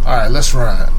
Alright, let's ride.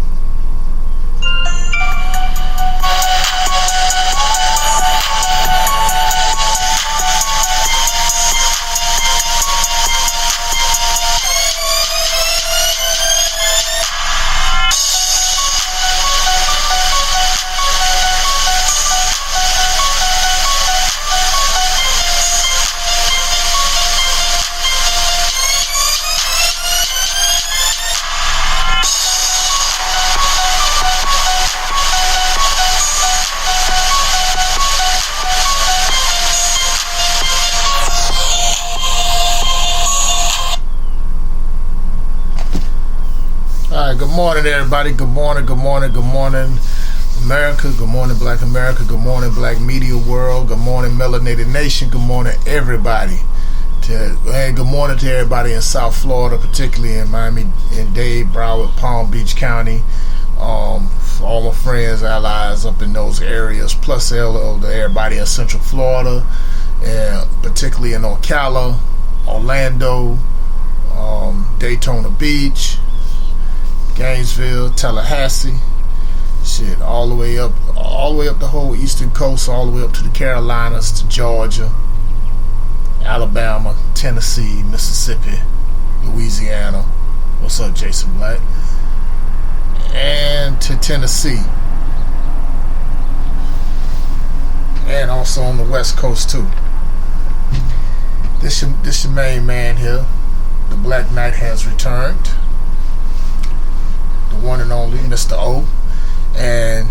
Good morning, everybody. Good morning, good morning, good morning, America. Good morning, Black America. Good morning, Black media world. Good morning, Melanated Nation. Good morning, everybody. And good morning to everybody in South Florida, particularly in Miami-Dade, Broward, Palm Beach County. For all my friends, allies up in those areas, plus hello to everybody in Central Florida, and particularly in Ocala, Orlando, Daytona Beach, Gainesville, Tallahassee, shit, all the way up the whole eastern coast, all the way up to the Carolinas, to Georgia, Alabama, Tennessee, Mississippi, Louisiana. What's up, Jason Black? And to Tennessee, and also on the West Coast too. This your main man here. The Black Knight has returned. The one and only Mr. O. And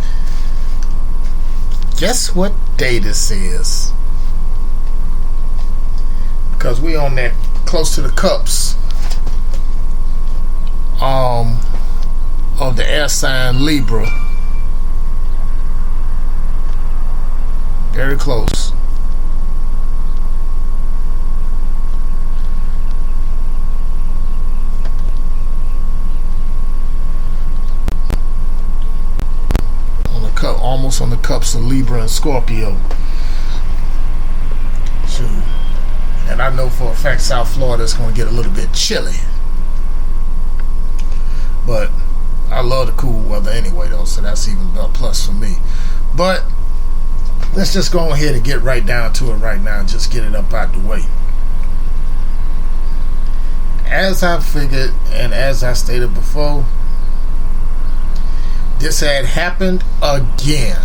guess what day this is? Because we on that close to the cups of the air sign Libra. Very close. Almost on the cups of Libra and Scorpio. Shoot. And I know for a fact South Florida is going to get a little bit chilly. But I love the cool weather anyway, though, so that's even a plus for me. But let's just go ahead and get right down to it right now and just get it up out the way. As I figured and as I stated before, this had happened again.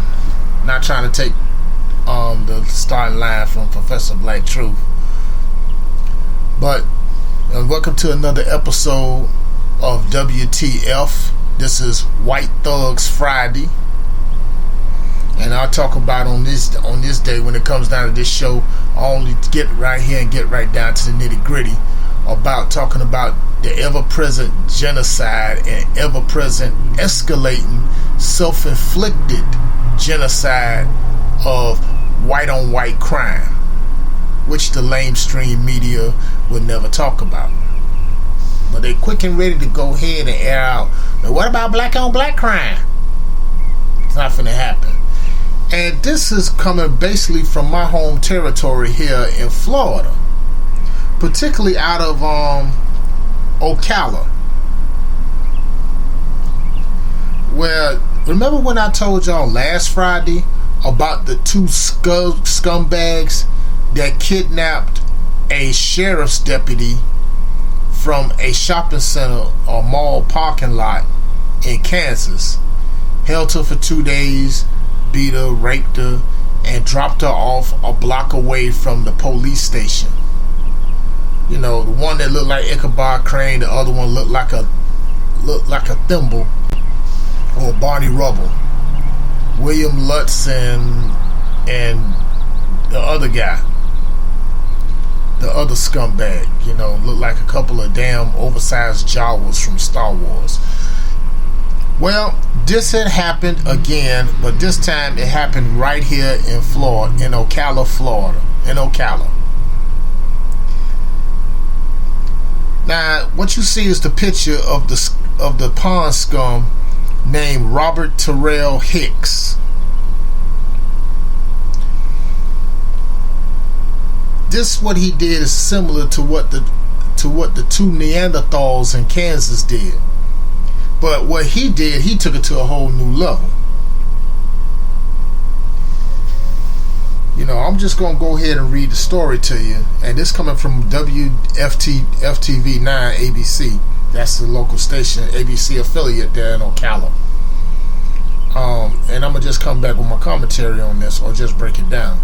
Not trying to take the starting line from Professor Black Truth, but welcome to another episode of WTF. This is White Thugs Friday, and I'll talk about on this day when it comes down to this show. I only get right here and get right down to the nitty gritty about talking about the ever-present genocide and ever-present escalating self-inflicted genocide of white-on-white crime, which the lamestream media would never talk about. But they're quick and ready to go ahead and air out, but what about black-on-black crime? It's not finna happen. And this is coming basically from my home territory here in Florida, particularly out of Ocala, where, remember when I told y'all last Friday about the two scumbags that kidnapped a sheriff's deputy from a shopping center or mall parking lot in Kansas, held her for 2 days, beat her, raped her, and dropped her off a block away from the police station? You know, the one that looked like Ichabod Crane, the other one looked like a thimble or Barney Rubble. William Lutz and the other guy, the other scumbag, you know, looked like a couple of damn oversized Jawas from Star Wars. Well, this had happened again, but this time it happened right here in Florida, in Ocala, Florida, in Ocala. Now, what you see is the picture of the pond scum named Robert Terrell Hicks. This, what he did, is similar to what the two Neanderthals in Kansas did. But what he did, he took it to a whole new level. You know, I'm just going to go ahead and read the story to you. And this coming from FTV9 ABC. That's the local station, ABC affiliate there in Ocala. And I'm going to just come back with my commentary on this, or just break it down.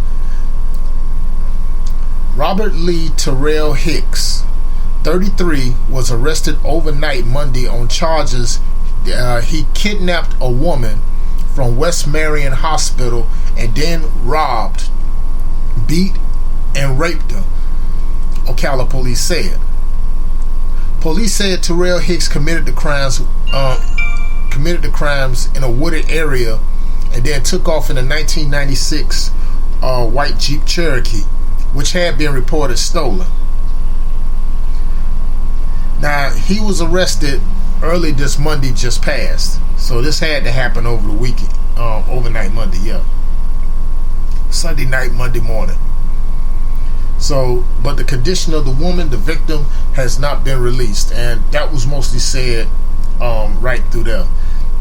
Robert Lee Terrell Hicks, 33, was arrested overnight Monday on charges he kidnapped a woman from West Marion Hospital and then robbed, beat, and raped her, Ocala police said. Police said Terrell Hicks committed the crimes in a wooded area and then took off in a 1996 white Jeep Cherokee, which had been reported stolen. Now, he was arrested early this Monday just passed, so this had to happen over the weekend, overnight Monday, Sunday night, Monday morning. So, but the condition of the woman, the victim, has not been released, and that was mostly said right through there.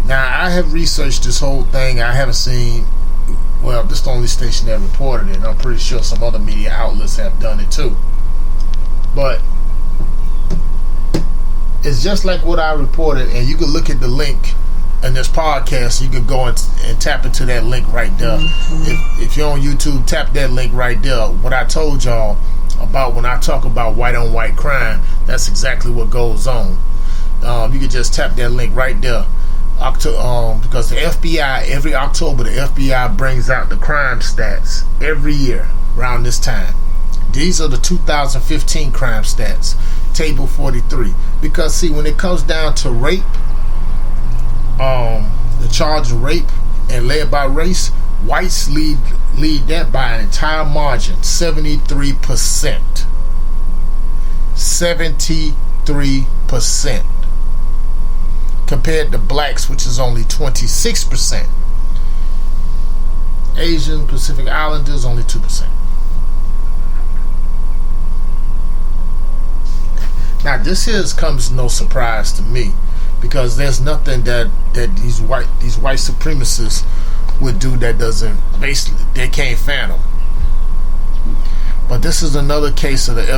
Now, I have researched this whole thing. I haven't seen, well, this is the only station that reported it. I'm pretty sure some other media outlets have done it too. But it's just like what I reported, and you can look at the link in this podcast. You can go and tap into that link right there. If you're on YouTube, tap that link right there. What I told y'all about when I talk about white on white crime, that's exactly what goes on. You can just tap that link right there. Because the FBI, every October, the FBI brings out the crime stats every year around this time. These are the 2015 crime stats, table 43. Because see, when it comes down to rape, the charge of rape and led by race, whites lead that by an entire margin, 73%. 73%. Compared to blacks, which is only 26%. Asian, Pacific Islanders, only 2%. Now, this here comes no surprise to me, because there's nothing that these white supremacists would do that doesn't, basically, they can't fathom. But this is another case of the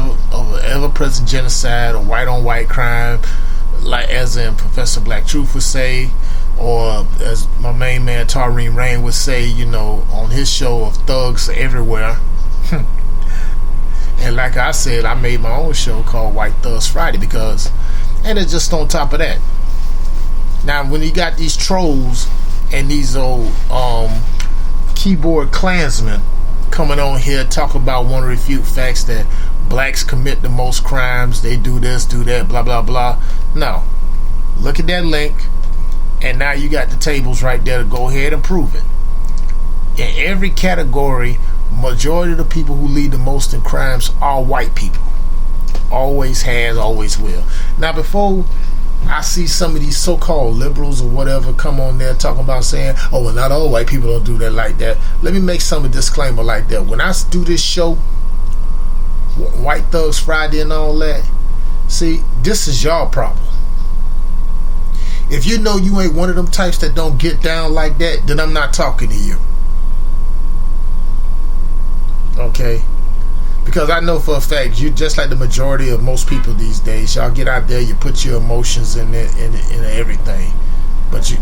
ever-present genocide, or white-on-white crime, like as in Professor Black Truth would say, or as my main man Tareen Rain would say, you know, on his show of Thugs Everywhere. And like I said, I made my own show called White Thugs Friday, because, and it's just on top of that. Now, when you got these trolls and these old keyboard Klansmen coming on here talk about, want to refute facts that blacks commit the most crimes, they do this, do that, blah blah blah. No, look at that link, and now you got the tables right there to go ahead and prove it. In every category, majority of the people who lead the most in crimes are white people. Always has, always will. Now, before I see some of these so-called liberals or whatever come on there talking about saying, oh, well, not all white people don't do that like that, let me make some disclaimer like that. When I do this show, White Thugs Friday and all that, see, this is y'all problem. If you know you ain't one of them types that don't get down like that, then I'm not talking to you. Okay? Because I know for a fact, you just like the majority of most people these days, y'all get out there, you put your emotions in everything, but you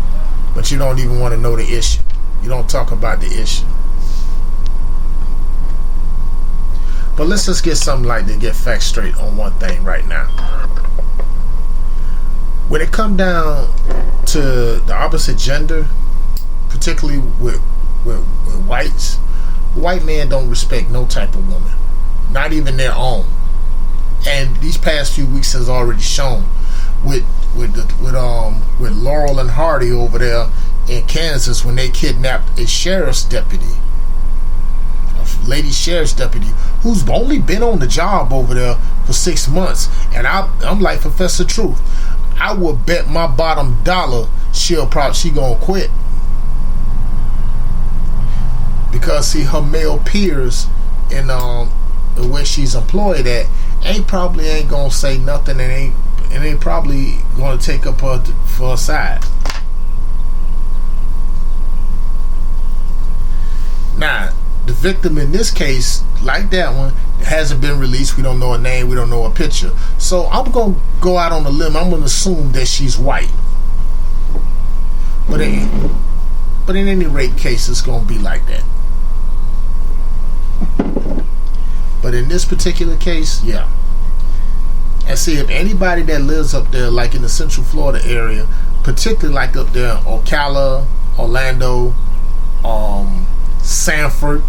don't even want to know the issue. You don't talk about the issue. But let's just get something like to get facts straight on one thing right now. When it comes down to the opposite gender, particularly with whites, white men don't respect no type of woman, not even their own. And these past few weeks has already shown with Laurel and Hardy over there in Kansas when they kidnapped a sheriff's deputy, a lady sheriff's deputy who's only been on the job over there for 6 months. And I'm like Professor Truth, I would bet my bottom dollar she gonna quit, because see, her male peers in where she's employed at ain't gonna say nothing, and and they probably going to take up her for a side. Now, the victim in this case, like that one, hasn't been released. We don't know her name. We don't know her picture. So I'm going to go out on a limb. I'm going to assume that she's white. But in any rate case, it's going to be like that. But in this particular case, yeah. And see, if anybody that lives up there, like in the Central Florida area, particularly like up there in Ocala, Orlando, Sanford,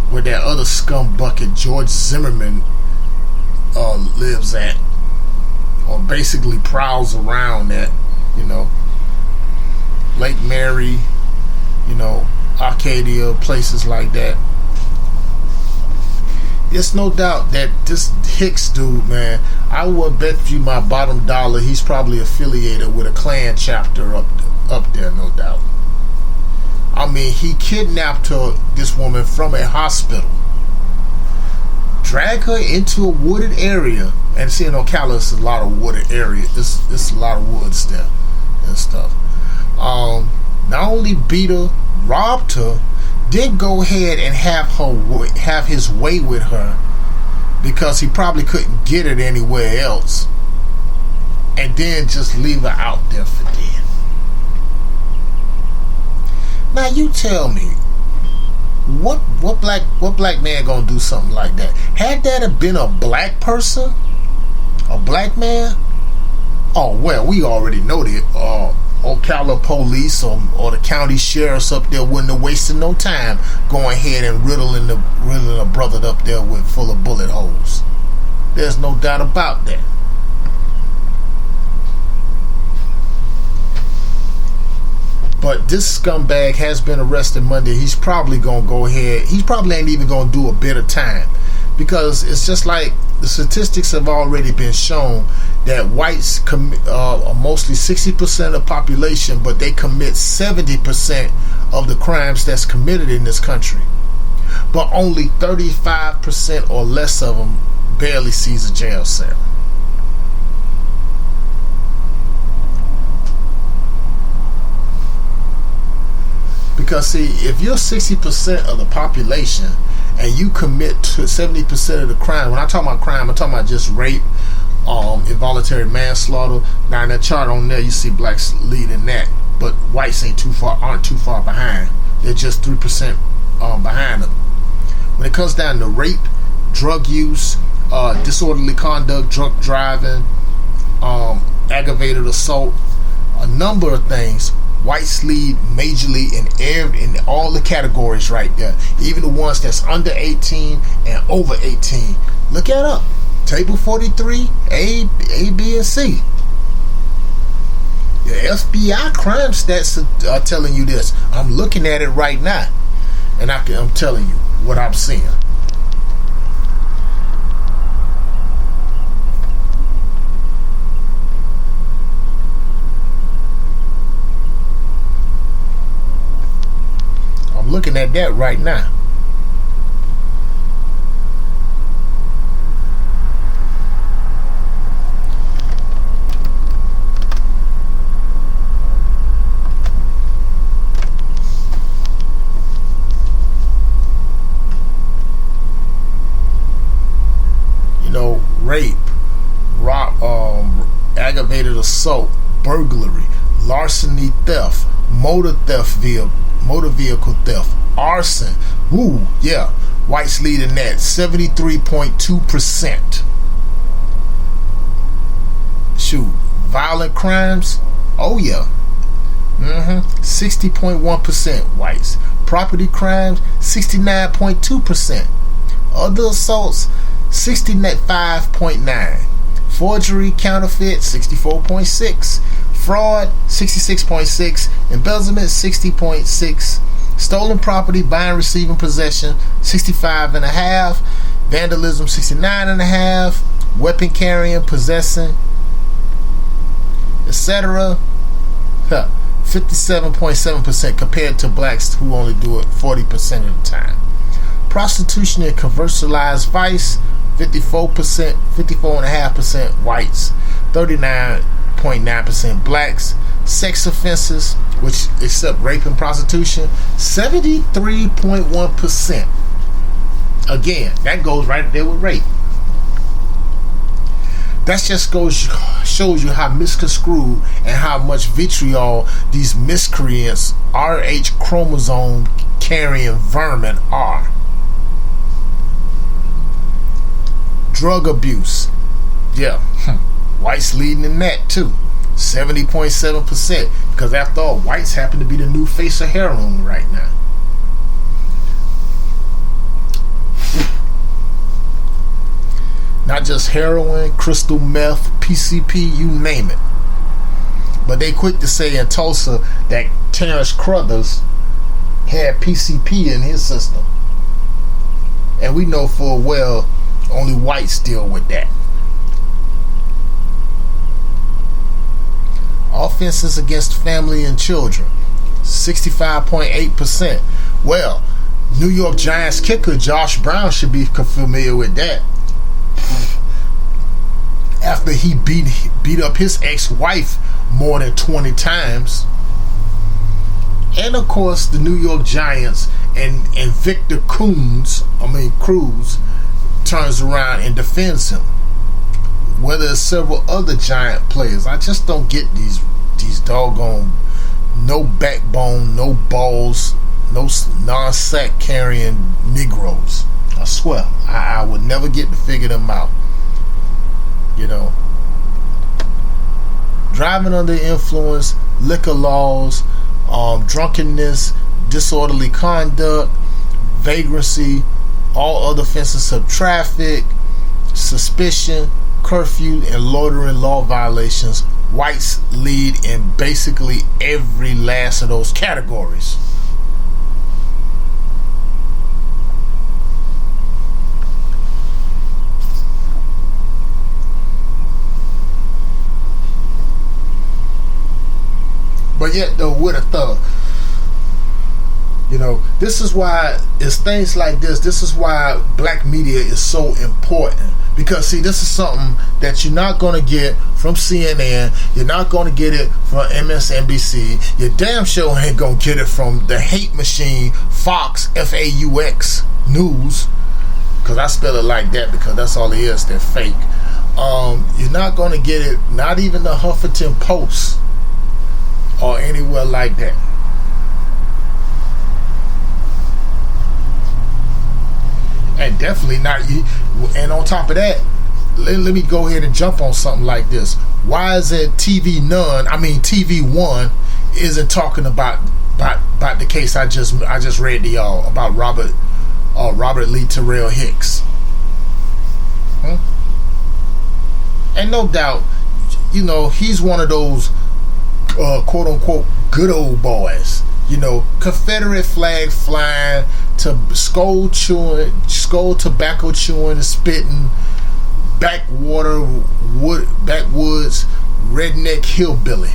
where that other scum bucket George Zimmerman lives at, or basically prowls around at, you know, Lake Mary, you know, Arcadia, places like that. It's no doubt that this Hicks dude, man, I would bet you my bottom dollar he's probably affiliated with a Klan chapter up there, no doubt. I mean, he kidnapped this woman from a hospital, dragged her into a wooded area, and see, in Ocala, it's a lot of wooded area. It's a lot of woods there and stuff. Not only beat her, robbed her, then go ahead and have his way with her, because he probably couldn't get it anywhere else, and then just leave her out there for dead. Now you tell me, what black man gonna do something like that? Had that have been a black person, a black man, oh well, we already know that Ocala police or the county sheriffs up there wouldn't have wasted no time going ahead and riddling a brother up there with full of bullet holes. There's no doubt about that. But this scumbag has been arrested Monday. He's probably gonna go ahead. He probably ain't even gonna do a bit of time, because it's just like the statistics have already been shown that whites are mostly 60% of the population, but they commit 70% of the crimes that's committed in this country. But only 35% or less of them barely sees a jail cell. Because see, if you're 60% of the population and you commit to 70% of the crime, when I talk about crime, I'm talking about just rape, involuntary manslaughter. Now in that chart on there, you see blacks leading that, but whites aren't too far behind. They're just 3% behind them. When it comes down to rape, drug use, disorderly conduct, drunk driving, aggravated assault, a number of things, whites lead majorly in all the categories right there, even the ones that's under 18 and over 18. Look that up. Table 43, A, B, and C. The FBI crime stats are telling you this. I'm looking at it right now, and I'm telling you what I'm seeing. I'm looking at that right now. Rape, aggravated assault, burglary, larceny, theft, motor vehicle theft, arson. Woo, yeah. Whites leading that 73.2%. Shoot, violent crimes. Oh yeah. 60.1% whites. Property crimes, 69.2%. Other assaults, 65.9%. Forgery, counterfeit, 64.6%. Fraud, 66.6%. Embezzlement, 60.6%. Stolen property, buying, receiving, possession, 65.5%. Vandalism, 69.5%. Weapon carrying, possessing, etc. 57.7% compared to blacks who only do it 40% of the time. Prostitution and commercialized vice, 54%, 54.5% whites, 39.9% blacks. Sex offenses, which except rape and prostitution, 73.1%. Again, that goes right there with rape. That just shows you how misconstrued and how much vitriol these miscreants, RH chromosome carrying vermin are. Drug abuse. Yeah, whites leading in that too. 70.7%. Because after all, whites happen to be the new face of heroin right now. Not just heroin, crystal meth, PCP, you name it. But they quick to say in Tulsa that Terrence Crothers had PCP in his system. And we know full well only whites deal with that. Offenses against family and children, 65.8%. Well, New York Giants kicker Josh Brown should be familiar with that. After he beat up his ex-wife more than 20 times. And of course the New York Giants and Victor Cruz turns around and defends him. Whether it's several other Giant players, I just don't get these doggone no backbone, no balls, no non-sack carrying Negroes. I swear, I would never get to figure them out. You know, driving under influence, liquor laws, drunkenness, disorderly conduct, vagrancy, all other offenses of traffic, suspicion, curfew, and loitering law violations. Whites lead in basically every last of those categories. But yet, though, with a thug, you know, this is why it's things like this. This is why black media is so important. Because, see, this is something that you're not going to get from CNN. You're not going to get it from MSNBC. You damn sure ain't going to get it from the hate machine, Fox, F-A-U-X, News. Because I spell it like that because that's all it is. They're fake. You're not going to get it, not even the Huffington Post or anywhere like that. And definitely not. And on top of that, let me go ahead and jump on something like this. Why is it TV One isn't talking about the case I just read to y'all about Robert Lee Terrell Hicks? And no doubt, you know, he's one of those quote unquote good old boys. You know, Confederate flag flying, to skull tobacco chewing and spitting, backwoods redneck hillbilly.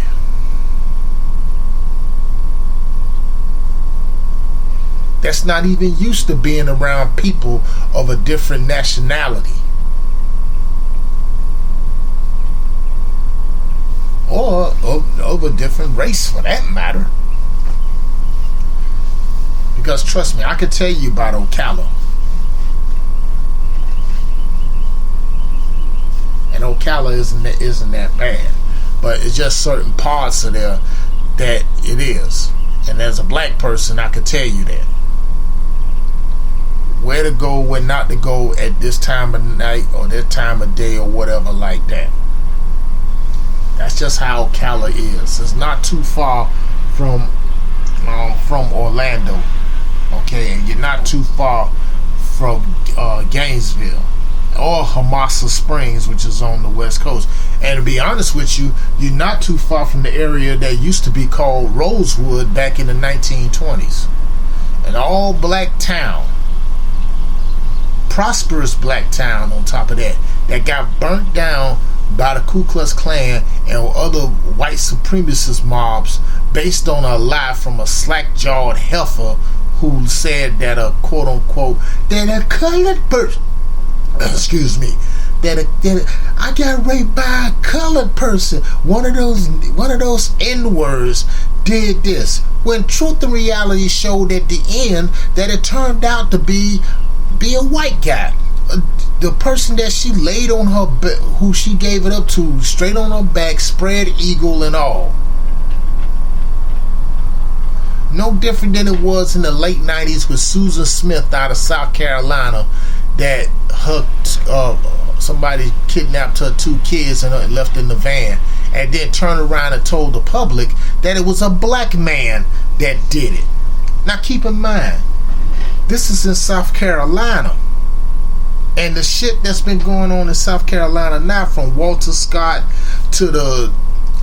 That's not even used to being around people of a different nationality. Or of a different race for that matter. Because trust me, I could tell you about Ocala. And Ocala isn't that bad. But it's just certain parts of there that it is. And as a black person, I could tell you that. Where to go, where not to go at this time of night or this time of day or whatever like that. That's just how Ocala is. It's not too far from Orlando. Okay, and you're not too far from Gainesville or Hamasa Springs, which is on the West Coast. And to be honest with you, you're not too far from the area that used to be called Rosewood back in the 1920s. An all-black town, prosperous black town on top of that got burnt down by the Ku Klux Klan and other white supremacist mobs based on a lie from a slack-jawed heifer who said that a quote-unquote that a colored person excuse me, that I got raped by a colored person. One of those N-words did this. When truth and reality showed at the end that it turned out to be a white guy. The person that she laid on her, who she gave it up to, straight on her back, spread eagle and all. No different than it was in the late 90s with Susan Smith out of South Carolina, that her somebody kidnapped her 2 kids and left in the van, and then turned around and told the public that it was a black man that did it. Now keep in mind, this is in South Carolina, and the shit that's been going on in South Carolina now, from Walter Scott to the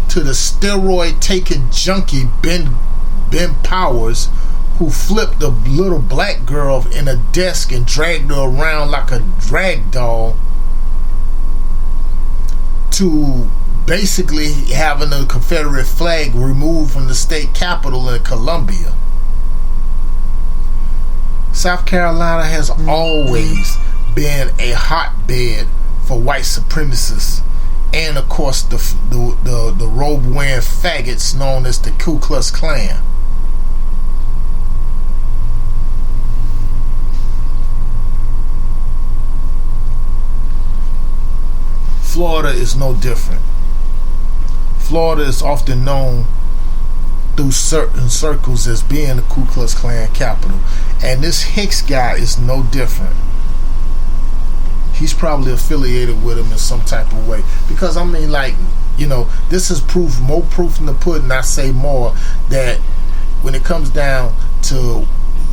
steroid taking junkie Ben Powers, who flipped a little black girl in a desk and dragged her around like a drag doll, to basically having the Confederate flag removed from the state capitol in Columbia. South Carolina has always been a hotbed for white supremacists, and of course the robe wearing faggots known as the Ku Klux Klan. Florida is no different. Florida is often known through certain circles as being the Ku Klux Klan capital, and this Hicks guy is no different. He's probably affiliated with him in some type of way, because I mean, like, you know, this is proof, more proof in the pudding. I say more, that when it comes down to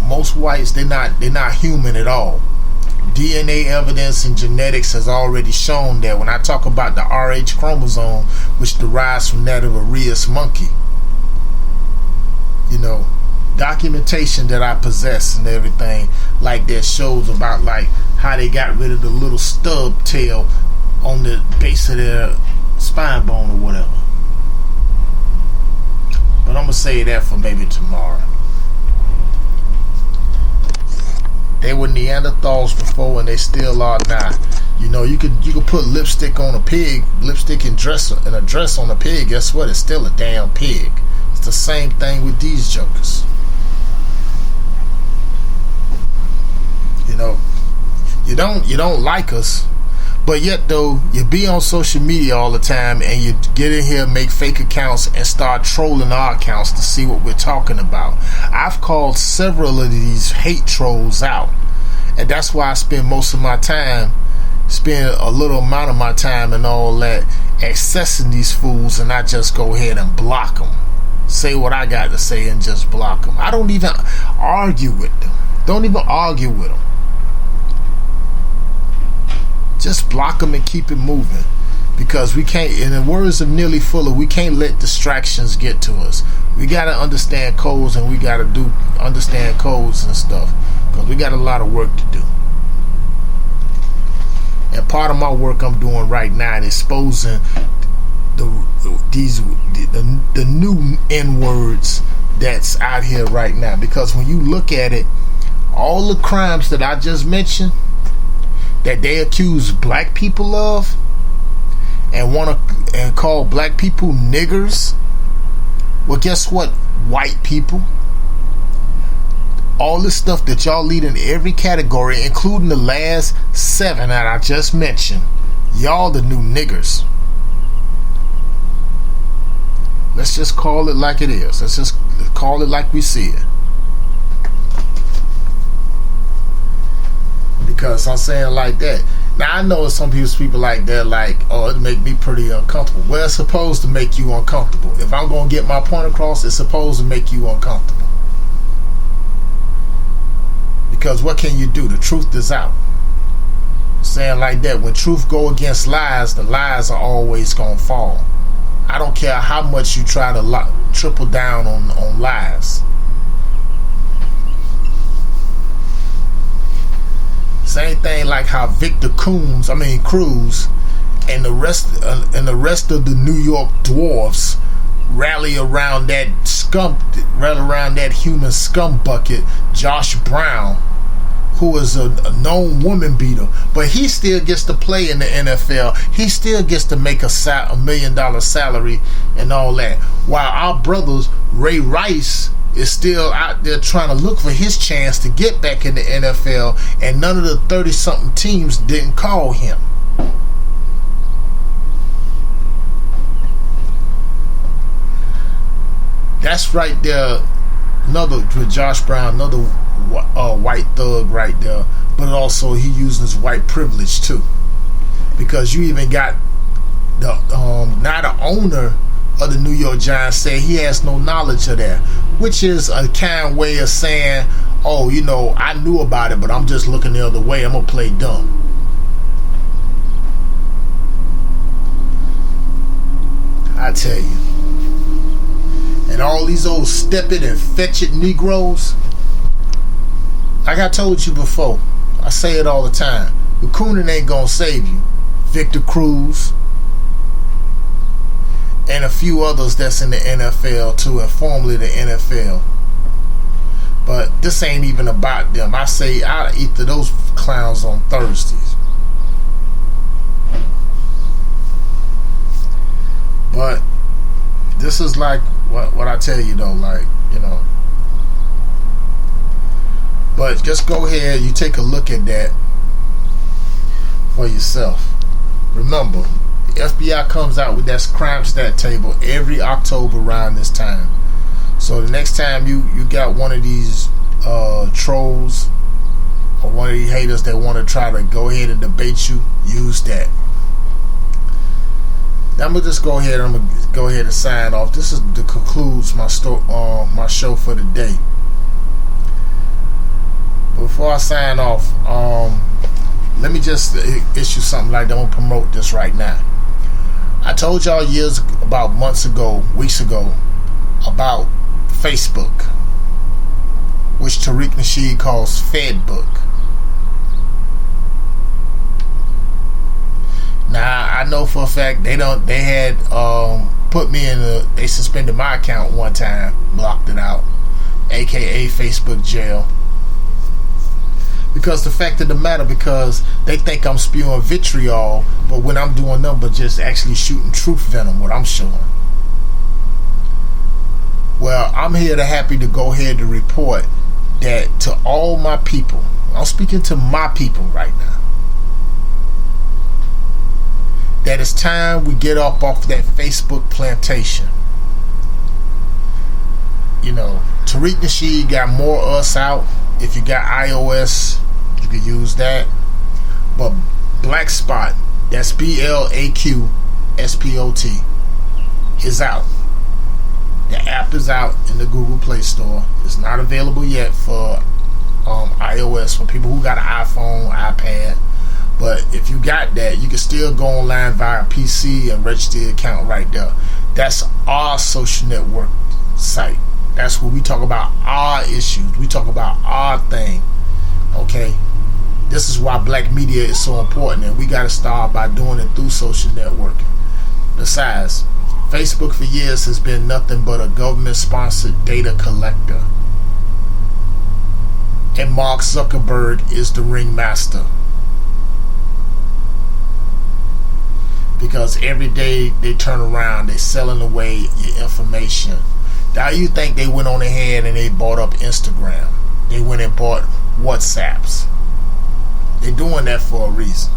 most whites, they're not human at all. DNA evidence and genetics has already shown that. When I talk about the Rh chromosome, which derives from that of a rhesus monkey, you know, documentation that I possess and everything like that shows about like how they got rid of the little stub tail on the base of their spine bone or whatever. But I'm gonna say that for maybe tomorrow. They were Neanderthals before, and they still are now. You know, you could put lipstick on a pig, lipstick and a dress on a pig. Guess what? It's still a damn pig. It's the same thing with these jokers. You know, you don't like us, but yet though you be on social media all the time, and you get in here, make fake accounts, and start trolling our accounts to see what we're talking about. I've called several of these hate trolls out, and that's why I spend a little amount of my time and all that accessing these fools, and I just go ahead and block them. Say what I got to say and just block them. I don't even argue with them. Don't even argue with them. Just block them and keep it moving, because we can't, in the words of Nearly Fuller, we can't let distractions get to us. We got to understand codes, and we got to understand codes and stuff, because we got a lot of work to do. And part of my work I'm doing right now is exposing the new N-words that's out here right now, because when you look at it, all the crimes that I just mentioned that they accuse black people of, and call black people niggers, well, guess what, white people? All this stuff that y'all lead in every category, including the last 7 that I just mentioned, y'all the new niggers. Let's just call it like it is. Let's just call it like we see it. Because I'm saying like that. Now I know some people like that, like, oh, it make me pretty uncomfortable. Well, it's supposed to make you uncomfortable. If I'm gonna get my point across, it's supposed to make you uncomfortable. Because what can you do? The truth is out. Saying like that, when truth go against lies, the lies are always gonna fall. I don't care how much you try to triple down on lies. Same thing like how Victor Cruz and the rest of the New York dwarfs rally around that human scum bucket, Josh Brown. who is a known woman beater, but he still gets to play in the NFL. He still gets to make $1 million salary and all that. While our brothers, Ray Rice, is still out there trying to look for his chance to get back in the NFL, and none of the 30-something teams didn't call him. That's right there. Another with Josh Brown, another white thug right there, but also he using his white privilege too, because you even got the now the owner of the New York Giants said he has no knowledge of that, which is a kind way of saying, oh, you know, I knew about it, but I'm just looking the other way. I'm gonna play dumb. I tell you. And all these old step it and fetch it Negroes, like I told you before, I say it all the time, Coonan ain't gonna save you. Victor Cruz and a few others that's in the NFL too, and formerly the NFL. But this ain't even about them. I say I'll eat to those clowns on Thursdays. But this is like what I tell you though, like, you know. But just go ahead, you take a look at that for yourself. Remember, the FBI comes out with that crime stat table every October around this time. So the next time you got one of these trolls or one of these haters that want to try to go ahead and debate you, use that. Now I'm gonna just go ahead and sign off. This is the concludes my show for the day. Before I sign off, let me just issue something like that. I'm gonna promote this right now. I told y'all weeks ago, about Facebook, which Tariq Nasheed calls Fedbook. Now I know for a fact they had put me in they suspended my account one time, blocked it out, aka Facebook jail. Because the fact of the matter, because they think I'm spewing vitriol, but when I'm doing nothing but just actually shooting truth venom, what I'm showing. Well, I'm here to happy to go ahead to report that to all my people, I'm speaking to my people right now, that it's time we get up off that Facebook plantation. You know, Tariq Nasheed got more us out. If you got iOS, you can use that. But Black Spot, that's BLAQSPOT, is out. The app is out in the Google Play Store. It's not available yet for iOS, for people who got an iPhone, iPad. But if you got that, you can still go online via PC and register your account right there. That's our social network site. That's where we talk about our issues. We talk about our thing. Okay? This is why black media is so important, and we got to start by doing it through social networking. Besides, Facebook for years has been nothing but a government-sponsored data collector. And Mark Zuckerberg is the ringmaster. Because every day they turn around, they're selling away your information. Now you think they went on ahead and they bought up Instagram. They went and bought WhatsApps. They're doing that for a reason.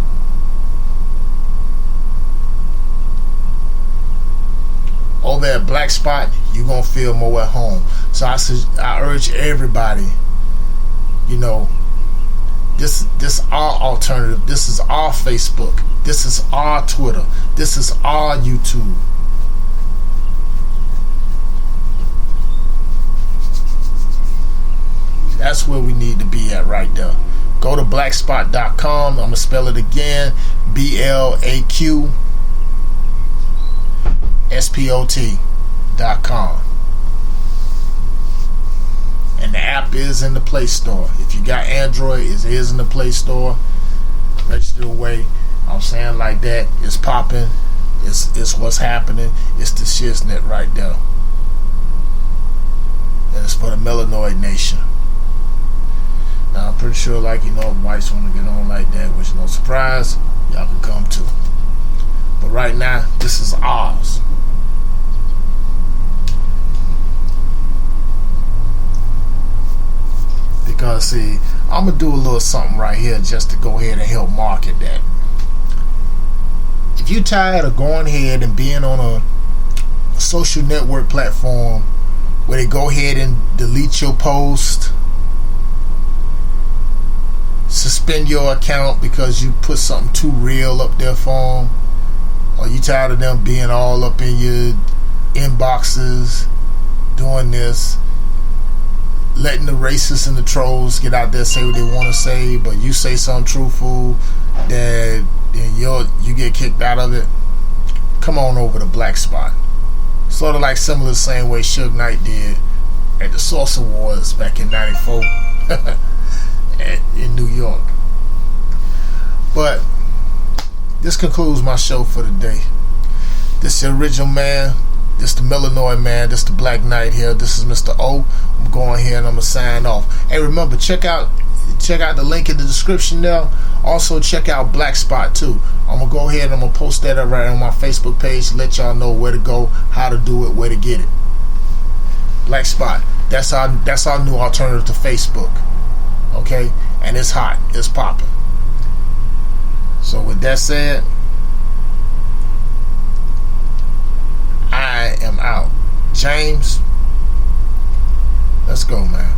Over at Black Spot, you're going to feel more at home. So I urge everybody, you know, this our alternative. This is our Facebook. This is our Twitter. This is our YouTube. That's where we need to be at right there. Go to blackspot.com. I'm going to spell it again. BLAQSPOT.com. And the app is in the Play Store. If you got Android, it is in the Play Store. Register away. I'm saying like that. It's popping. It's what's happening. It's the shiznit right there. And it's for the Melanoid Nation. Now, I'm pretty sure, like, if whites want to get on like that, which no surprise, y'all can come too. But right now, this is ours. Because, see, I'm going to do a little something right here just to go ahead and help market that. If you're tired of going ahead and being on a social network platform where they go ahead and delete your post, suspend your account because you put something too real up there for them, or you tired of them being all up in your inboxes doing this, letting the racists and the trolls get out there, say what they want to say, but you say something truthful, that then you get kicked out of it. Come on over to Black Spot. Sort of like similar the same way Suge Knight did at the Source Awards back in '94 in New York. But this concludes my show for the day. This is the original man. This the Illinois man. This the Black Knight here. This is Mr. O. I'm going here and I'm gonna sign off. Hey, remember, check out the link in the description there. Also check out Black Spot too. I'm gonna go ahead and I'm gonna post that up right on my Facebook page to let y'all know where to go, how to do it, where to get it. Black Spot. That's our new alternative to Facebook. Okay? And it's hot. It's popping. So with that said, I am out. James, let's go, man.